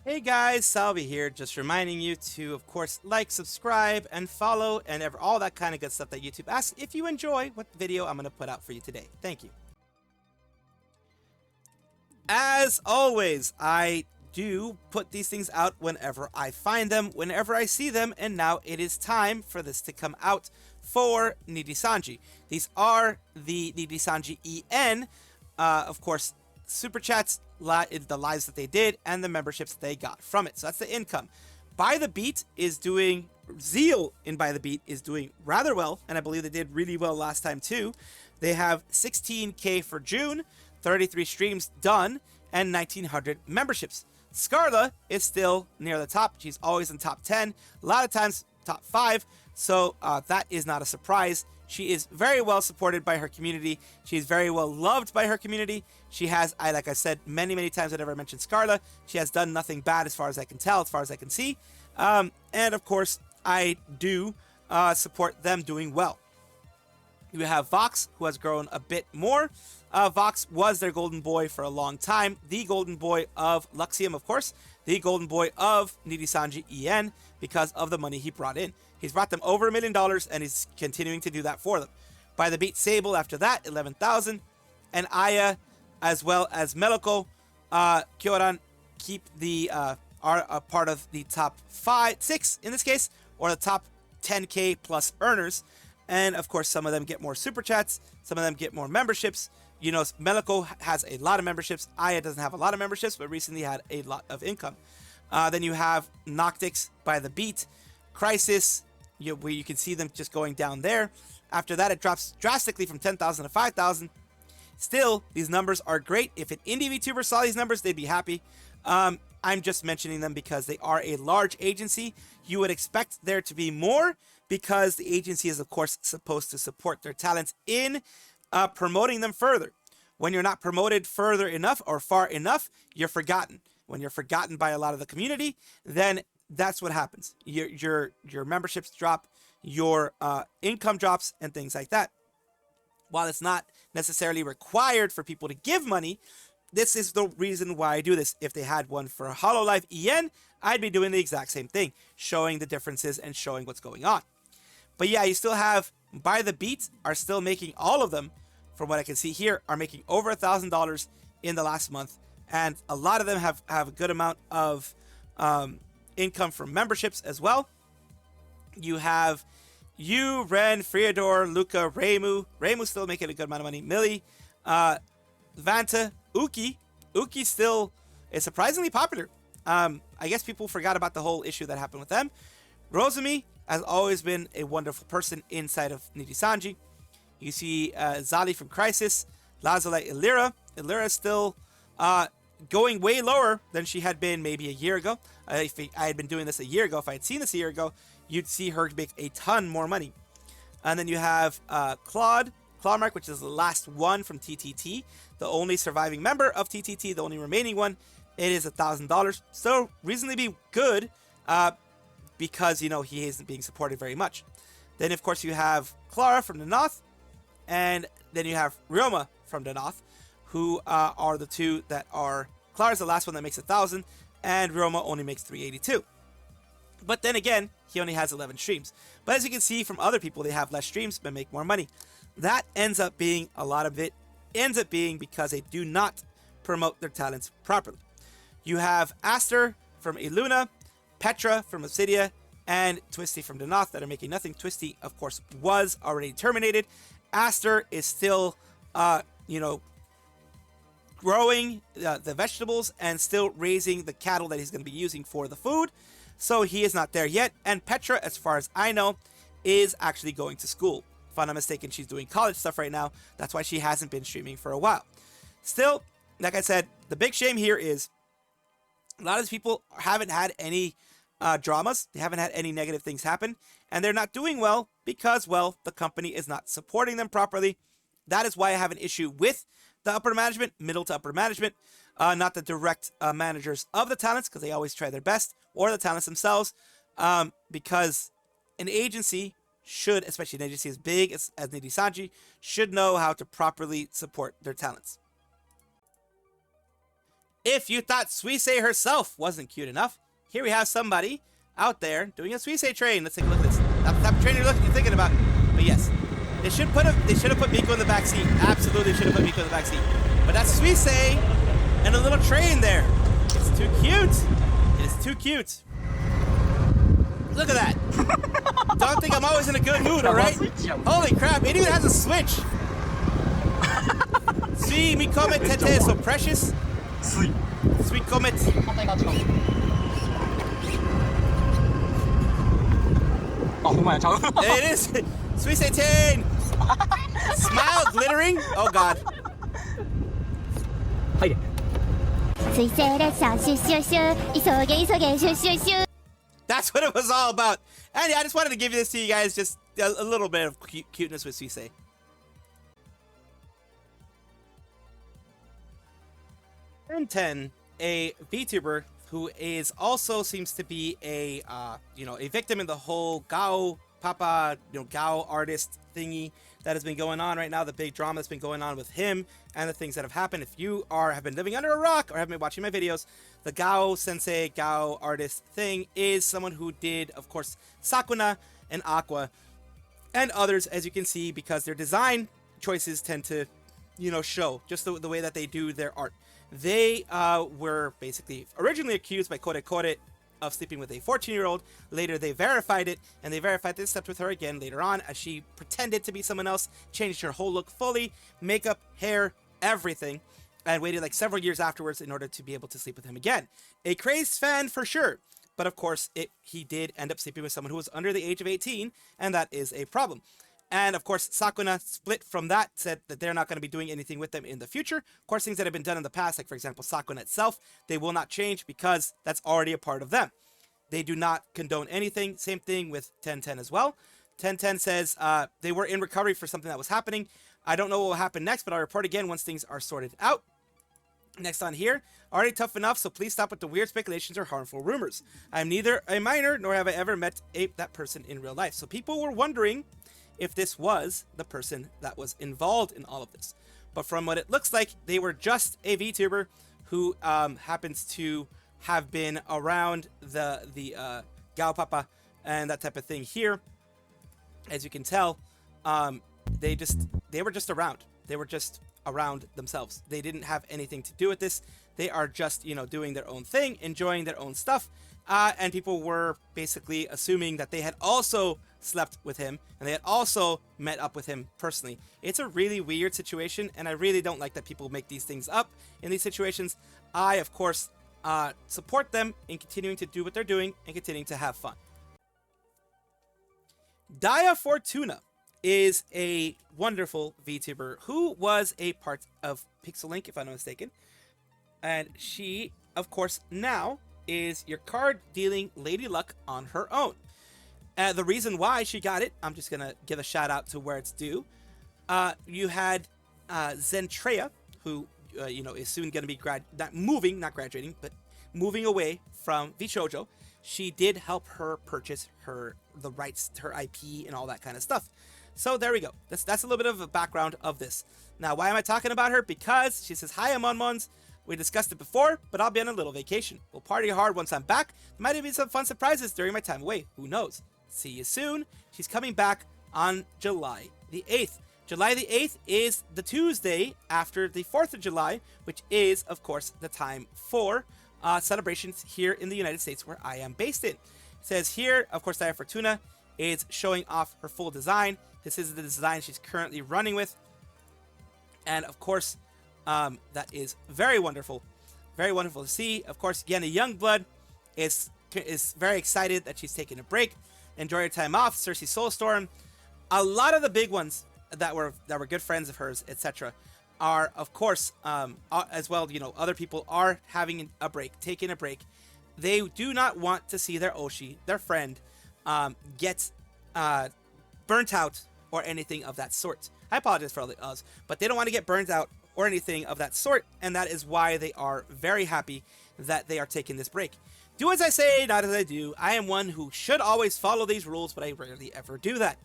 Hey guys, Salvi here, just reminding you to, of course, like, subscribe, and follow, and all that kind of good stuff that YouTube asks if you enjoy what video I'm going to put out for you today. Thank you. As always, I do put these things out whenever I find them, whenever I see them, and now it is time for this to come out for Nijisanji. These are the Nijisanji EN, of course, Super Chats, the lives that they did, and the memberships they got from it. So that's the income. By the Beat is doing, Zeal in By the Beat is doing rather well, and I believe they did really well last time too. They have 16K for June, 33 streams done, and 1900 memberships. Scarla is still near the top. She's always in top 10, a lot of times top 5, so that is not a surprise. She is very well supported by her community. She is very well loved by her community. She has, like I said many times whenever I mentioned Scarla, she has done nothing bad as far as I can tell, as far as I can see. And of course, I do support them doing well. You have Vox, who has grown a bit more. Vox was their golden boy for a long time. The golden boy of Luxium, of course. The golden boy of Nijisanji EN because of the money he brought in. He's brought them over $1 million, and he's continuing to do that for them. By the Beat Sable after that, 11,000. And Aya, as well as Meloko, Kyoran keep the are a part of the top 6 in this case, or the top 10K plus earners. And of course, some of them get more super chats, some of them get more memberships. You know, Meloko has a lot of memberships. Aya doesn't have a lot of memberships, but recently had a lot of income. Then you have Noctix by the Beat, Crisis, where you can see them just going down there. After that, it drops drastically from 10,000 to 5,000. Still, these numbers are great. If an indie VTuber saw these numbers, they'd be happy. I'm just mentioning them because they are a large agency. You would expect there to be more because the agency is, of course, supposed to support their talents in promoting them further. When you're not promoted further enough or far enough, you're forgotten. When you're forgotten by a lot of the community, then that's what happens. Your memberships drop, your income drops, and things like that. While it's not necessarily required for people to give money, this is the reason why I do this. If they had one for Hololive EN, I'd be doing the exact same thing, showing the differences and showing what's going on. But yeah, you still have By the Beat are still making, all of them, from what I can see here, are making over $1,000 in the last month. And a lot of them have a good amount of income from memberships as well. You have you, Ren, Friador, Luca, Reimu. Reimu's still making a good amount of money. Millie, Vanta, Uki. Uki still is surprisingly popular. I guess people forgot about the whole issue that happened with them. Rosemi has always been a wonderful person inside of Nijisanji. You see Zali from Crisis, Lazalite Elira. Elira is still going way lower than she had been maybe a year ago. If I had been doing this a year ago, if I had seen this a year ago, you'd see her make a ton more money. And then you have Clawmark, which is the last one from TTT, the only surviving member of TTT, the only remaining one. It is $1,000, so reasonably good because, you know, he isn't being supported very much. Then, of course, you have Clara from the North, and then you have Ryoma from the North, who are the two that are... Clara's the last one that makes 1,000, and Ryoma only makes 382. But then again, he only has 11 streams. But as you can see from other people, they have less streams but make more money. That ends up being, a lot of it ends up being because they do not promote their talents properly. You have Aster from Iluna, Petra from Obsidia, and Twisty from the North that are making nothing. Twisty, of course, was already terminated. Aster is still, you know, growing the vegetables and still raising the cattle that he's going to be using for the food. So he is not there yet. And Petra, as far as I know, is actually going to school. If I'm not mistaken, she's doing college stuff right now. That's why she hasn't been streaming for a while. Still, like I said, the big shame here is a lot of these people haven't had any dramas. They haven't had any negative things happen. And they're not doing well because, well, the company is not supporting them properly. That is why I have an issue with the upper management, middle to upper management, not the direct managers of the talents, because they always try their best, or the talents themselves, because an agency should, especially an agency as big as Nijisanji, should know how to properly support their talents. If you thought Suisei herself wasn't cute enough, here we have somebody out there doing a Suisei train. Let's take a look at this. Not the type of train you're thinking about, but yes. They should have put Miko in the back seat. Absolutely should have put Miko in the back seat. But that's Suisei and a little train there. It's too cute. It is too cute. Look at that. Don't think I'm always in a good mood, alright? Holy crap, it even has a switch. See, Mikome Tete is so precious. Sweet comet. It is. Suisei Ten. Smile glittering. Oh god. That's what it was all about. And yeah, I just wanted to give this to you guys, just a little bit of cuteness with Suisei. Tenten, a VTuber who is also seems to be a a victim in the whole Gao Papa, Gao artist thingy that has been going on right now, the big drama that's been going on with him and the things that have happened. If you have been living under a rock or haven't been watching my videos, the Gao sensei, Gao artist thing is someone who did, of course, Sakuna and Aqua and others, as you can see, because their design choices tend to, show just the way that they do their art. They were basically originally accused by Kore Kore of sleeping with a 14-year-old. Later, they verified it, and they verified they slept with her again later on as she pretended to be someone else, changed her whole look fully, makeup, hair, everything, and waited like several years afterwards in order to be able to sleep with him again. A crazed fan for sure, but of course, he did end up sleeping with someone who was under the age of 18, and that is a problem. And of course, Sakuna split from that, said that they're not going to be doing anything with them in the future. Of course, things that have been done in the past, like for example, Sakuna itself, they will not change because that's already a part of them. They do not condone anything. Same thing with Tenten as well. Tenten says they were in recovery for something that was happening. I don't know what will happen next, but I'll report again once things are sorted out. Next on here, already tough enough, so please stop with the weird speculations or harmful rumors. I'm neither a minor, nor have I ever met that person in real life. So people were wondering if this was the person that was involved in all of this. But from what it looks like, they were just a VTuber who happens to have been around the Gao Papa and that type of thing here. As you can tell, they were just around. They were just around themselves. They didn't have anything to do with this. They are just, doing their own thing, enjoying their own stuff. And people were basically assuming that they had also slept with him and they had also met up with him personally. It's a really weird situation, and I really don't like that people make these things up in these situations. I, of course, support them in continuing to do what they're doing and continuing to have fun. Daiya Fortuna is a wonderful VTuber who was a part of Pixel Link, if I'm not mistaken. And she, of course, now is your card dealing Lady Luck on her own. The reason why she got it, I'm just going to give a shout out to where it's due. You had Zentreya, who, is soon going to be not graduating, but moving away from VShoujo. She did help her purchase the rights to her IP and all that kind of stuff. So there we go. That's a little bit of a background of this. Now, why am I talking about her? Because she says, hi, Amonmons. We discussed it before, but I'll be on a little vacation. We'll party hard once I'm back. There might be some fun surprises during my time away. Who knows? See you soon. She's coming back on July the 8th. July the 8th is the Tuesday after the 4th of July, which is, of course, the time for celebrations here in the United States where I am based in. It says here, of course, Daiya Fortuna is showing off her full design. This is the design she's currently running with. And, of course, that is very wonderful. Very wonderful to see. Of course, again, a young blood is very excited that she's taking a break. Enjoy her time off. Cersei Soulstorm. A lot of the big ones that were good friends of hers, etc., are, of course, as well, other people are having a break, taking a break. They do not want to see their Oshi, their friend, get burnt out or anything of that sort. I apologize for all the uhs, but they don't want to get burnt out or anything of that sort, and that is why they are very happy that they are taking this break. Do as I say, not as I do. I am one who should always follow these rules, but I rarely ever do that.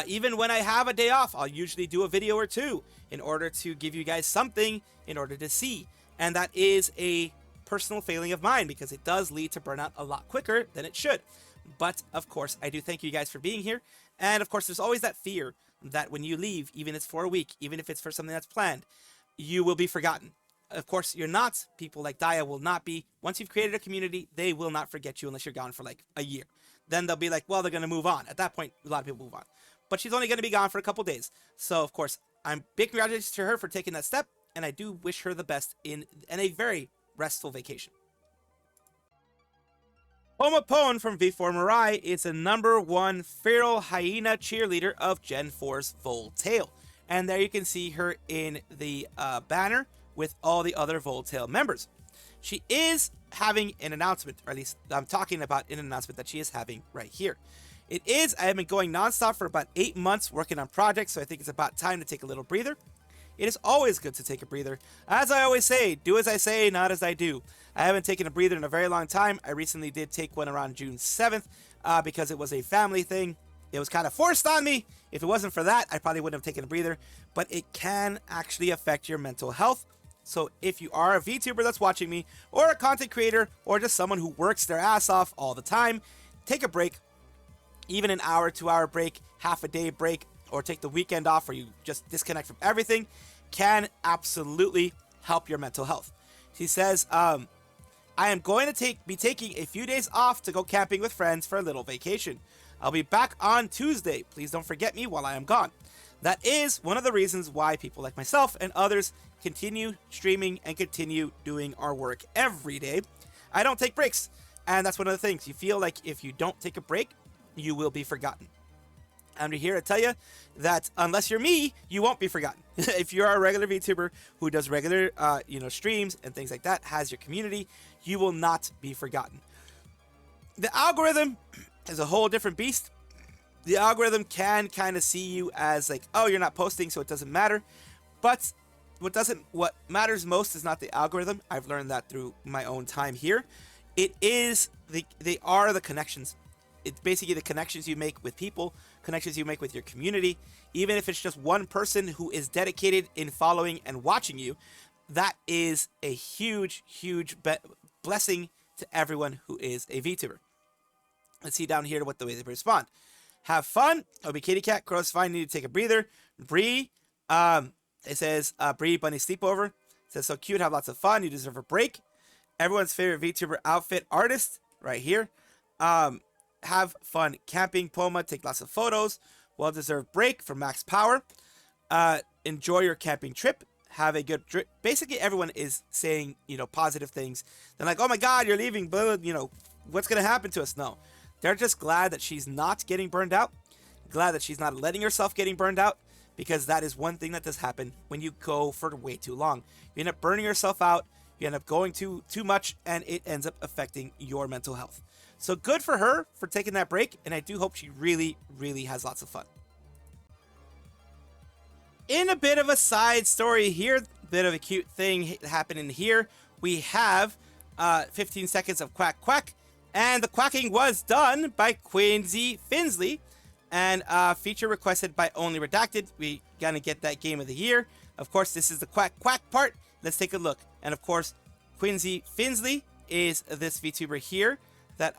Even when I have a day off, I'll usually do a video or two in order to give you guys something in order to see. And that is a personal failing of mine because it does lead to burnout a lot quicker than it should. But of course, I do thank you guys for being here. And of course, there's always that fear that when you leave, even if it's for a week, even if it's for something that's planned, you will be forgotten. Of course, you're not. People like Daiya will not be. Once you've created a community, they will not forget you unless you're gone for like a year. Then they'll be like, well, they're going to move on. At that point, a lot of people move on. But she's only going to be gone for a couple days. So, of course, I'm big congratulations to her for taking that step. And I do wish her the best in a very restful vacation. Poma Pon from V4 Mirai is a #1 feral hyena cheerleader of Gen 4's Voltail. And there you can see her in the banner with all the other Voltail members. She is having an announcement, or at least I'm talking about an announcement that she is having right here. I have been going nonstop for about 8 months working on projects, so I think it's about time to take a little breather. It is always good to take a breather. As I always say, do as I say, not as I do. I haven't taken a breather in a very long time. I recently did take one around June 7th because it was a family thing. It was kind of forced on me. If it wasn't for that, I probably wouldn't have taken a breather. But it can actually affect your mental health. So if you are a VTuber that's watching me, or a content creator, or just someone who works their ass off all the time, take a break. Even an hour, 2-hour break, half a day break, or take the weekend off where you just disconnect from everything can absolutely help your mental health. She says, I am going to be taking a few days off to go camping with friends for a little vacation. I'll be back on Tuesday. Please don't forget me while I am gone. That is one of the reasons why people like myself and others continue streaming and continue doing our work every day. I don't take breaks. And that's one of the things. You feel like if you don't take a break, you will be forgotten. I'm here to tell you that unless you're me, you won't be forgotten. If you're a regular VTuber who does regular, streams and things like that, has your community, you will not be forgotten. The algorithm is a whole different beast. The algorithm can kind of see you as like, oh, you're not posting, so it doesn't matter. But what matters most is not the algorithm. I've learned that through my own time here. They are the connections. It's basically the connections you make with people, connections you make with your community. Even if it's just one person who is dedicated in following and watching you, that is a huge, huge blessing to everyone who is a VTuber. Let's see down here what the way they respond. Have fun. Obi Kitty Cat. Crow's fine. Need to take a breather. Bree. It says, Bree Bunny Sleepover. It says, so cute. Have lots of fun. You deserve a break. Everyone's favorite VTuber outfit artist. Right here. Have fun camping, Poma. Take lots of photos. Well-deserved break from Max Power. Enjoy your camping trip. Have a good trip. Basically, everyone is saying, positive things. They're like, oh my God, you're leaving. Blah, what's going to happen to us? No. They're just glad that she's not getting burned out. Glad that she's not letting herself getting burned out. Because that is one thing that does happen when you go for way too long. You end up burning yourself out. You end up going too much. And it ends up affecting your mental health. So good for her for taking that break. And I do hope she really, really has lots of fun. In a bit of a side story here. Bit of a cute thing happening here. We have 15 seconds of quack quack. And the quacking was done by Quincy Finsley. And feature requested by Only Redacted. We gonna get that game of the year. Of course, this is the quack quack part. Let's take a look. And of course, Quincy Finsley is this VTuber here. That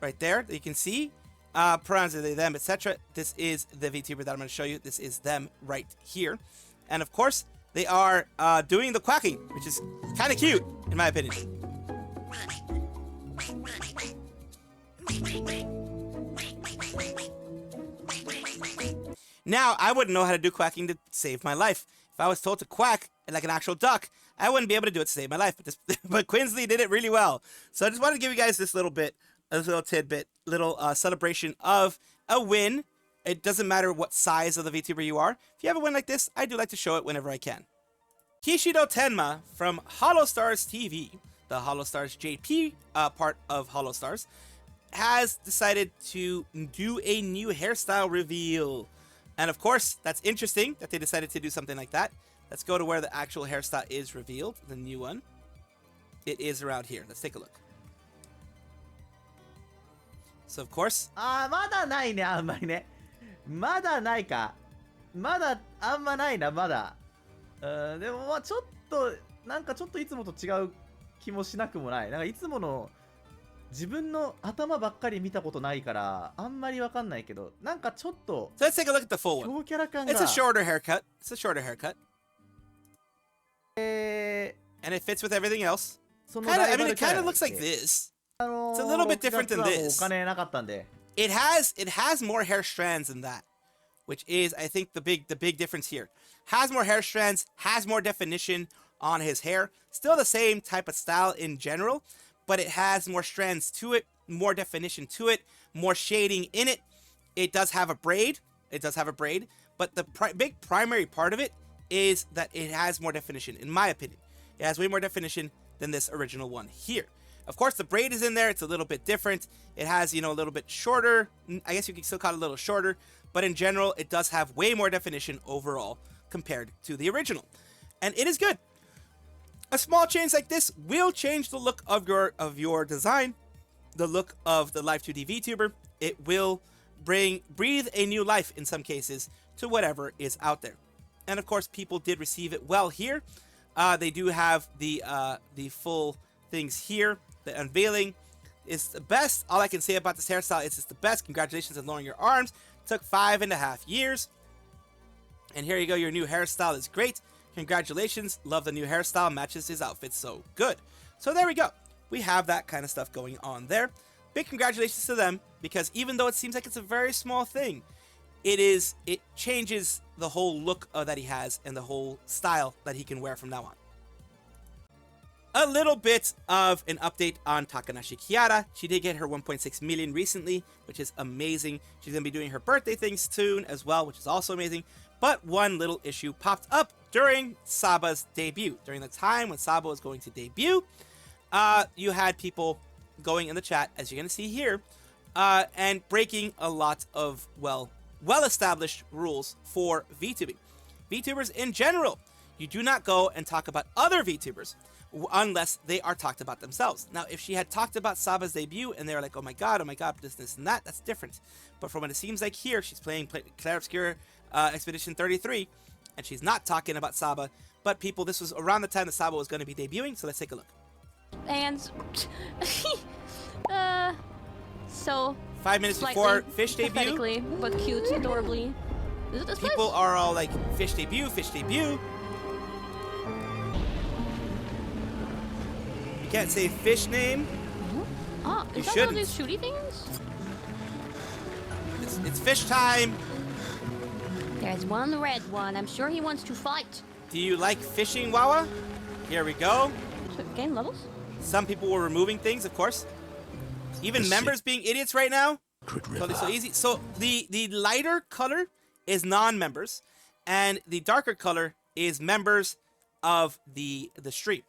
right there that you can see. Pronouns are they, them, etc. This is the VTuber that I'm gonna show you. This is them right here. And of course, they are doing the quacking, which is kind of cute, in my opinion. Now, I wouldn't know how to do quacking to save my life. If I was told to quack like an actual duck, I wouldn't be able to do it to save my life. But Quinsley did it really well. So I just wanted to give you guys this little bit, this little tidbit, little celebration of a win. It doesn't matter what size of the VTuber you are. If you have a win like this, I do like to show it whenever I can. Kishido Tenma from Holostars TV, the Holostars JP part of Holostars, has decided to do a new hairstyle reveal. And of course, that's interesting that they decided to do something like that. Let's go to where the actual hairstyle is revealed, the new one. It is around here. Let's take a look. So of course, まだないか。まだあんまないな、まだ。でもまあちょっと、なんかちょっといつもと違う気もしなくもない。なんかいつもの自分の頭ばっかり見たことないから、あんまりわかんないけど、なんかちょっと、So let's take a look at the full one. 強キャラ感が。It's a shorter haircut. It's a shorter haircut. え And it fits with everything else. その Kind of, ライ I バ mean, ル it キャラ kind が of い looks like て this. あ It's a little bit different 6 than 月はもう this. お金なかったんで。It has more hair strands than that, which is, I think, the big difference here. Has more hair strands, has more definition on his hair. Still the same type of style in general, but it has more strands to it, more definition to it, more shading in it. It does have a braid. But the big primary part of it is that it has more definition, in my opinion. It has way more definition than this original one here. Of course, the braid is in there. It's a little bit different. It has, a little bit shorter. I guess you can still call it a little shorter. But in general, it does have way more definition overall compared to the original. And it is good. A small change like this will change the look of your design, the look of the Live 2D VTuber. It will breathe a new life in some cases to whatever is out there. And of course, people did receive it well here. They do have the full things here. The unveiling is the best. All I can say about this hairstyle is it's the best. Congratulations on lowering your arms. Took 5.5 years. And here you go. Your new hairstyle is great. Congratulations. Love the new hairstyle. Matches his outfit so good. So there we go. We have that kind of stuff going on there. Big congratulations to them, because even though it seems like it's a very small thing, it changes the whole look that he has and the whole style that he can wear from now on. A little bit of an update on Takanashi Kiara. She did get her 1.6 million recently, which is amazing. She's going to be doing her birthday things soon as well, which is also amazing. But one little issue popped up during Saba's debut. During the time when Saba was going to debut, you had people going in the chat, as you're going to see here, and breaking a lot of, well-established rules for VTubing. VTubers in general, you do not go and talk about other VTubers unless they are talked about themselves. Now, if she had talked about Saba's debut and they were like, oh my god, this and that, that's different. But from what it seems like here, she's playing Claire Obscura Expedition 33, and she's not talking about Saba, but people, this was around the time that Saba was going to be debuting, so let's take a look. And so 5 minutes before Fish debut, pathetically, but cute, adorably. Is it this people place? are all like, Fish debut, Fish debut. You can't say Fish name. Ah, You is that one shouldn't. of these shooty things? It's Fish time. There's one red one. I'm sure he wants to fight. Do you like fishing, Wawa? Here we go. So, game levels? Some people were removing things, of course. Even members being idiots right now. Totally so easy. So the lighter color is non-members, and the darker color is members of the stream,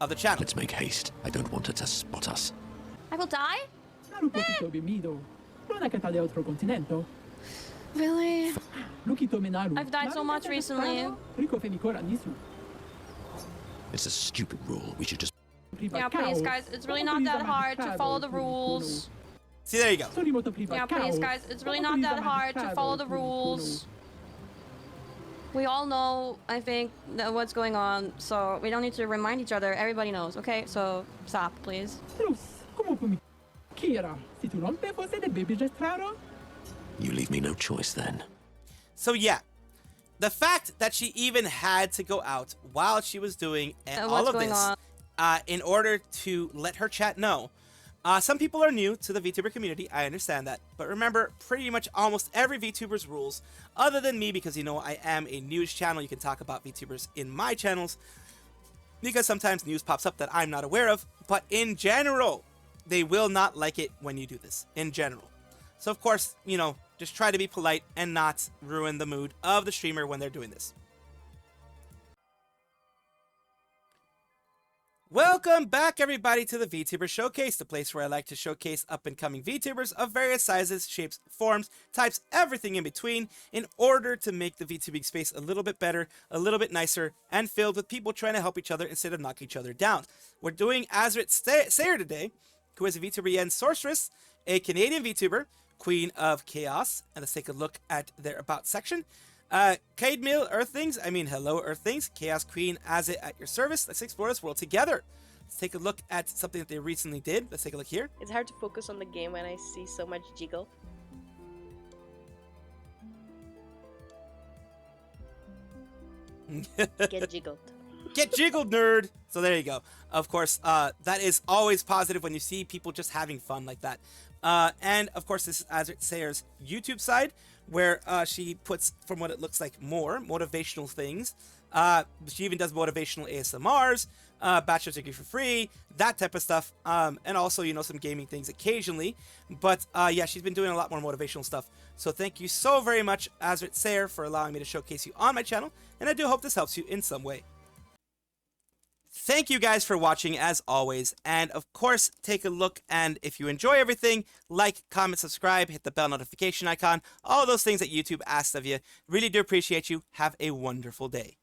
of the channel. Let's make haste. I don't want her to spot us. I will die? Un poquito bimido. Non è che sta di altro continente. Really? Lukito Menaru. I've died so much recently. Rico Femicora Nisu. It's a stupid rule. We should just... Yeah, please, guys. It's really not that hard to follow the rules. See, there you go. Yeah, please, guys. It's really not that hard to follow the rules. We all know, I think, what's going on, so we don't need to remind each other. Everybody knows, okay? So, stop, please. Kiara, se tu non te fosse del baby gestraro? You leave me no choice then. So yeah, the fact that she even had to go out while she was doing all of this in order to let her chat know. Some people are new to the VTuber community, I understand that. But remember, pretty much almost every VTuber's rules, other than me, because I am a news channel, you can talk about VTubers in my channels, because sometimes news pops up that I'm not aware of. But in general, they will not like it when you do this, in general. So of course, just try to be polite and not ruin the mood of the streamer when they're doing this. Welcome back, everybody, to the VTuber Showcase, the place where I like to showcase up-and-coming VTubers of various sizes, shapes, forms, types, everything in between, in order to make the VTubing space a little bit better, a little bit nicer, and filled with people trying to help each other instead of knock each other down. We're doing Azeret Seir today, who is a VTuber Yen Sorceress, a Canadian VTuber, Queen of Chaos. And let's take a look at their About section. Cade Mill Earthlings, hello Earthlings. Chaos Queen Azeret at your service. Let's explore this world together. Let's take a look at something that they recently did. Let's take a look here. It's hard to focus on the game when I see so much jiggle. Get jiggled. Get jiggled, nerd! So there you go. Of course, that is always positive when you see people just having fun like that. And of course, this is Azeret Seir's YouTube side, where she puts, from what it looks like, more motivational things. She even does motivational ASMRs, bachelor's degree for free, that type of stuff. And also, some gaming things occasionally. But yeah, she's been doing a lot more motivational stuff. So thank you so very much, Azeret Seir, for allowing me to showcase you on my channel. And I do hope this helps you in some way. Thank you guys for watching as always, and of course take a look, and if you enjoy everything, like, comment, subscribe, hit the bell notification icon, all those things that YouTube asks of you. Really do appreciate you. Have a wonderful day.